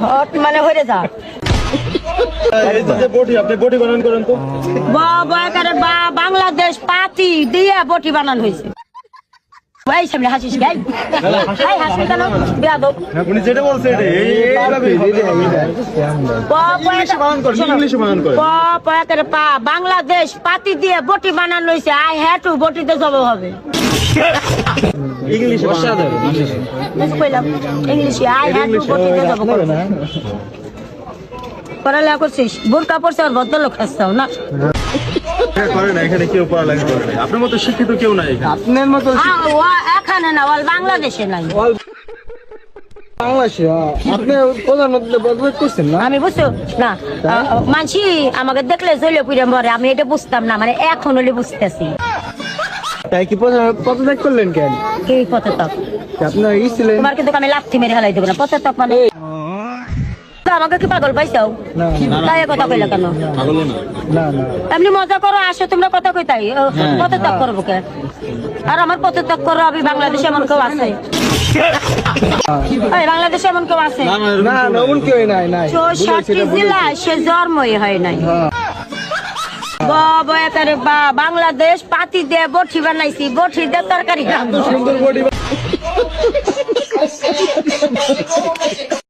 hot মানে হয়ে যা এই যে বটি আপনি বটি বানান করেন তো বাবা একারে বাংলাদেশ পাতি দিয়ে বটি বানানো হয়েছে ভাই সামনে হাসিস গাই ভাই হাসিস কেন বেয়াদব উনি যেটা বলছে এটা এইভাবে ইংলিশে বানান করেন ইংলিশে বানান করেন বাবা একারে বাংলাদেশ পাতি দিয়ে বটি বানানো হয়েছে আই হ্যাভ টু বটিতে জব হবে ইংলিশে বানান করেন বুঝতে পারলাম ইংলিশে আই হ্যাভ টু বটিতে জব হবে পড়ালেখা করছিস বোরকা পড়ছে আর ভদ্রলোক খাচ্ছাও না করে না এখানে কেউ পড়ালেখা করে না আপনার মতো শিক্ষিত কেউ নাই এখানে আপনার মতো এখানে না ওয়াল বাংলাদেশে নাই বাংলাদেশে আপনি প্রধানমন্ত্রী পদত্যাগ করছেন না আমি বুঝছো না মানসি আমাকে দেখলে জলে পুড়ে মরে আমি এটা বুঝতাম না মানে এখন হলে বুঝতেছি তাই কি পদত্যাগ করলেন কেন কি পথতক আপনার ছিলেন তোমার কিন্তু আমি লাথি মেরে হেলাই দেবো না পথতক মানে আমাকে কি পাগল পাইছাও না তাই এ কথা কইলা কেন না না এমনি মজা করো আসো তোমরা কথা কই তাই পথত্যাগ করবো কে আর আমার পথত্যাগ করো আমি বাংলাদেশে এমন কেউ আছে এই বাংলাদেশে এমন কেউ আছে না না এমন কেউ নাই 64 জেলায় সে জন্মই হয় নাই বাবা একারে বাংলাদেশ পাতি দিয়ে বটি বানাইছি বটি দিয়ে তরকারি সুন্দর বডি